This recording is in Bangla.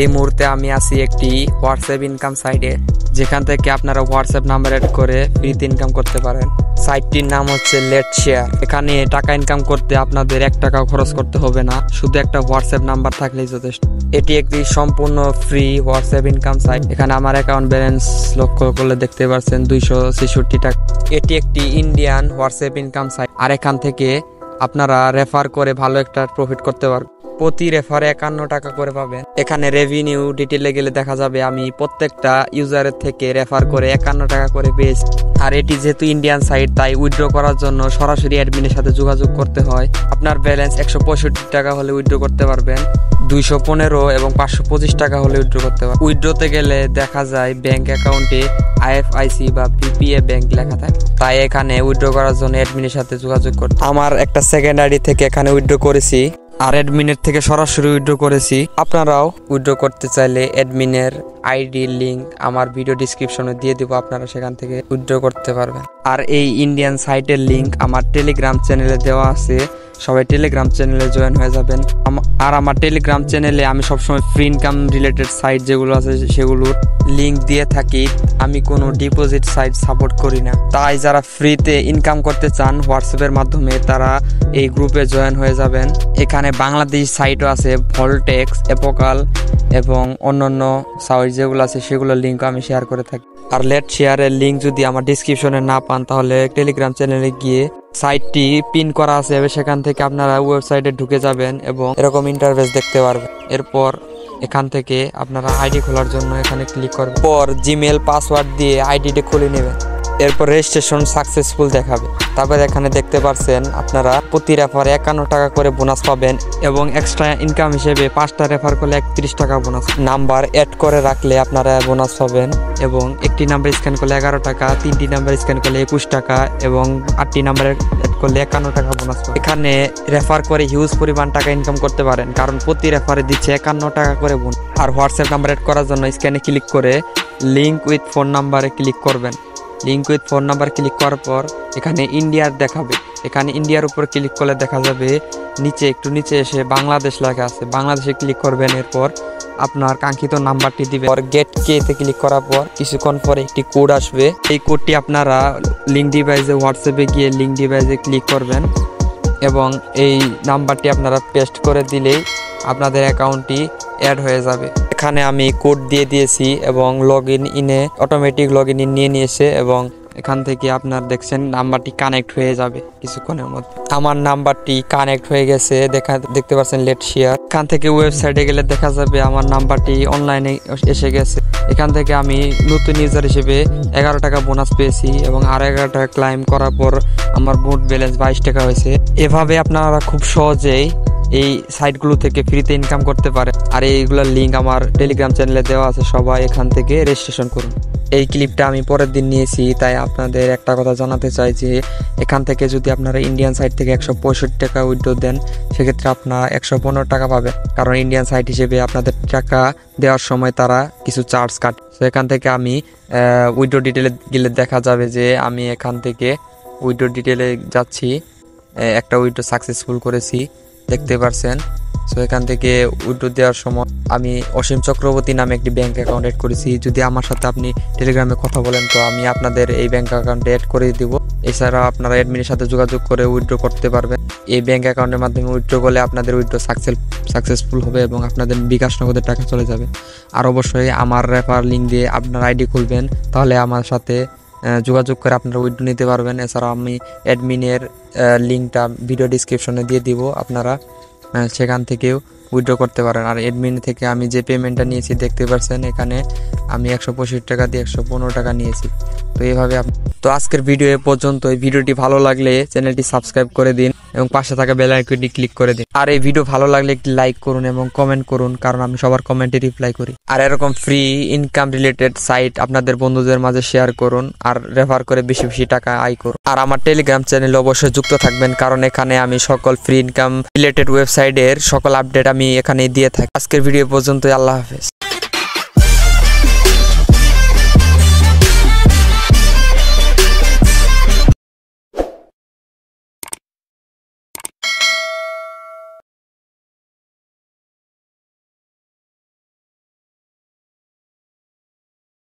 এই মুহূর্তে আমি আছি একটি হোয়াটসঅ্যাপ ইনকাম সাইটে, যেখান থেকে আপনারা হোয়াটসঅ্যাপ নাম্বার অ্যাড করে ফ্রিতে ইনকাম করতে পারেন। সাইটটির নাম হচ্ছে লেটস শেয়ার। এখানে টাকা ইনকাম করতে আপনাদের 1 টাকাও খরচ করতে হবে না, শুধু একটা হোয়াটসঅ্যাপ নাম্বার থাকলেই যথেষ্ট। এটি একটি সম্পূর্ণ ফ্রি হোয়াটসঅ্যাপ ইনকাম সাইট। এখানে আমার অ্যাকাউন্ট ব্যালেন্স লক্ষ্য করলে দেখতে পাচ্ছেন 266 টাকা। এটি একটি ইন্ডিয়ান হোয়াটসঅ্যাপ ইনকাম সাইট, আর এখান থেকে আপনারা রেফার করে ভালো একটা প্রফিট করতে পারবেন। প্রতি রেফারে 51 টাকা করে পাবেন। এখানে রেভিনিউ ডিটেলে গেলে দেখা যাবে আমি প্রত্যেকটা ইউজারের থেকে রেফার করে 51 টাকা করে পেয়েছি। আর এটি যেহেতু ইন্ডিয়ান সাইট, তাই উইথড্র করার জন্য সরাসরি অ্যাডমিনের সাথে যোগাযোগ করতে হয়। আপনার ব্যালেন্স 165 টাকা হলে উইথড্র করতে পারবেন, 215 এবং 525 টাকা হলে উইথড্র করতে পারবেন। উইথড্রতে গেলে দেখা যায় ব্যাংক অ্যাকাউন্টে আইএফআইসি বা পিপিএ ব্যাংক লেখা থাকে, তাই এখানে উইথড্র করার জন্য অ্যাডমিনের সাথে যোগাযোগ করতে। আমার একটা সেকেন্ড আইডি থেকে এখানে উইথড্র করেছি, আর অ্যাডমিনের থেকে সরাসরি উইথড্র করেছি। আপনারাও উইথড্র করতে চাইলে অ্যাডমিনের আইডি লিংক আমার ভিডিও ডিসক্রিপশনে দিয়ে দিব, আপনারা সেখান থেকে উইথড্র করতে পারবেন। আর এই ইন্ডিয়ান সাইটের লিংক আমার টেলিগ্রাম চ্যানেলে দেওয়া আছে, সবাই টেলিগ্রাম চ্যানেলে জয়েন হয়ে যাবেন। আর আমার টেলিগ্রাম চ্যানেলে আমি সবসময় ফ্রি ইনকাম রিলেটেড সাইট যেগুলো আছে সেগুলোর লিংক দিয়ে থাকি। আমি কোনো ডিপোজিট সাইট সাপোর্ট করি না, তাই যারা ফ্রিতে ইনকাম করতে চান হোয়াটসঅ্যাপের মাধ্যমে তারা এই গ্রুপে জয়েন হয়ে যাবেন। এখানে বাংলাদেশ সাইটও আছে, ভলটেক্স, এপোকাল এবং অন্যান্য সাইট যেগুলো আছে সেগুলোর লিঙ্ক আমি শেয়ার করে থাকি। আর লেটস শেয়ারের লিঙ্ক যদি আমার ডিসক্রিপশনে না পান তাহলে টেলিগ্রাম চ্যানেলে গিয়ে সাইটটি পিন করা আছে, সেখান থেকে আপনারা ওয়েবসাইটে ঢুকে যাবেন এবং এরকম ইন্টারফেস দেখতে পারবেন। এরপর এখান থেকে আপনারা আইডি খোলার জন্য এখানে ক্লিক করবেন, পর জিমেল পাসওয়ার্ড দিয়ে আইডিটা খুলে নেবেন। এরপর রেজিস্ট্রেশন সাকসেসফুল দেখাবে। তারপর এখানে দেখতে পাচ্ছেন আপনারা প্রতি রেফারে 51 টাকা করে বোনাস পাবেন এবং এক্সট্রা ইনকাম হিসেবে 5টা রেফার করলে 31 টাকা বোনাস। নাম্বার অ্যাড করে রাখলে আপনারা বোনাস পাবেন এবং একটি নাম্বার স্ক্যান করলে 11 টাকা, 3টি নাম্বার স্ক্যান করলে 21 টাকা এবং 8টি নাম্বার অ্যাড করলে 51 টাকা বোনাস পাবেন। এখানে রেফার করে হিউজ পরিমাণ টাকা ইনকাম করতে পারেন, কারণ প্রতি রেফারে দিচ্ছে 51 টাকা করে বোনাস। আর হোয়াটসঅ্যাপ নাম্বার অ্যাড করার জন্য স্ক্যানে ক্লিক করে লিঙ্ক উইথ ফোন নাম্বারে ক্লিক করবেন। Link with phone number click করার পর এখানে ইন্ডিয়ার দেখাবে। এখানে ইন্ডিয়ার উপর ক্লিক করলে দেখা যাবে নিচে একটু নিচে এসে বাংলাদেশ লেখা আছে, বাংলাদেশে ক্লিক করবেন। এরপর আপনার কাঙ্ক্ষিত নাম্বারটি দিবেন। গেট কে তে ক্লিক করার পর কিছুক্ষণ পরে একটি কোড আসবে। এই কোডটি আপনারা লিঙ্ক ডিভাইসে হোয়াটসঅ্যাপে গিয়ে লিঙ্ক ডিভাইসে ক্লিক করবেন এবং এই নাম্বারটি আপনারা পেস্ট করে দিলেই আপনাদের অ্যাকাউন্টটি অ্যাড হয়ে যাবে। এখানে আমি কোড দিয়ে দিয়েছি এবং ইনে অটোমেটিক লগইন নিয়ে নিয়েছে এবং এখান থেকে আপনার দেখছেন নাম্বারটি কানেক্ট হয়ে যাবে কিছুক্ষণের মধ্যে। আমার নাম্বারটি কানেক্ট হয়ে গেছে, দেখতে পাচ্ছেন লেটস শেয়ার। এখান থেকে ওয়েবসাইটে গেলে দেখা যাবে আমার নাম্বারটি অনলাইনে এসে গেছে। এখান থেকে আমি নতুন ইউজার হিসেবে 11 টাকা বোনাস পেয়েছি এবং আর 11 টাকা ক্লাইম করার পর আমার মোট ব্যালেন্স 22 টাকা হয়েছে। এভাবে আপনারা খুব সহজেই এই সাইটগুলো থেকে ফ্রিতে ইনকাম করতে পারে। আর এইগুলোর লিঙ্ক আমার টেলিগ্রাম চ্যানেলে দেওয়া আছে, সবাই এখান থেকে রেজিস্ট্রেশন করুন। এই ক্লিপটা আমি পরের দিন নিয়েছি, তাই আপনাদের একটা কথা জানাতে চাই যে এখান থেকে যদি আপনারা ইন্ডিয়ান সাইট থেকে 165 টাকা উইথড্র দেন সেক্ষেত্রে আপনারা 115 টাকা পাবেন, কারণ ইন্ডিয়ান সাইট হিসেবে আপনাদের টাকা দেওয়ার সময় তারা কিছু চার্জ কাট। তো এখান থেকে আমি উইথড্র ডিটেলে গেলে দেখা যাবে যে আমি এখান থেকে উইথড্র ডিটেলে যাচ্ছি, একটা উইথড্র সাকসেসফুল করেছি দেখতে পারছেন। সো এখান থেকে উইথড্র দেওয়ার সময় আমি অসীম চক্রবর্তী নামে একটি ব্যাংক অ্যাকাউন্ট অ্যাড করেছি। যদি আমার সাথে আপনি টেলিগ্রামে কথা বলেন তো আমি আপনাদের এই ব্যাংক অ্যাকাউন্টে অ্যাড করে দিব। এছাড়া আপনারা অ্যাডমিনের সাথে যোগাযোগ করে উইথড্র করতে পারবেন। এই ব্যাংক অ্যাকাউন্টের মাধ্যমে উইথড্র করলে আপনাদের উইথড্র সাকসেসফুল হবে এবং আপনাদের বিকাশ নগদের টাকা চলে যাবে। আর অবশ্যই আমার রেফার লিঙ্ক দিয়ে আপনার আইডি খুলবেন, তাহলে আমার সাথে যোগাযোগ করে আপনারা উইথড্র নিতে পারবেন। এছাড়া আমি অ্যাডমিনের লিঙ্কটা ভিডিও ডিসক্রিপশনে দিয়ে দিব, আপনারা সেখান থেকেও উইথড্র করতে পারেন। আর অ্যাডমিন থেকে আমি যে পেমেন্টটা নিয়েছি দেখতে পাচ্ছেন, এখানে আমি 165 টাকা দিয়ে 115 টাকা নিয়েছি। তো এইভাবে তো আজকের ভিডিও এ পর্যন্ত। এই ভিডিওটি ভালো লাগলে চ্যানেলটি সাবস্ক্রাইব করে দিন এবং পাশে থাকা বেল আইকনটি ক্লিক করে দিন। আর এই ভিডিও ভালো লাগলে একটি লাইক করুন এবং কমেন্ট করুন, কারণ আমি সবার কমেন্টে রিপ্লাই করি। আর এরকম ফ্রি ইনকাম রিলেটেড সাইট আপনাদের বন্ধুদের মাঝে শেয়ার করুন আর রেফার করে বেশি বেশি টাকা আয় করুন। আর আমার টেলিগ্রাম চ্যানেলে অবশ্যই যুক্ত থাকবেন, কারণ এখানে আমি সকল ফ্রি ইনকাম রিলেটেড ওয়েবসাইটের সকল আপডেট আমি এখানে দিয়ে থাকি। আজকের ভিডিও পর্যন্ত, আল্লাহ হাফেজ।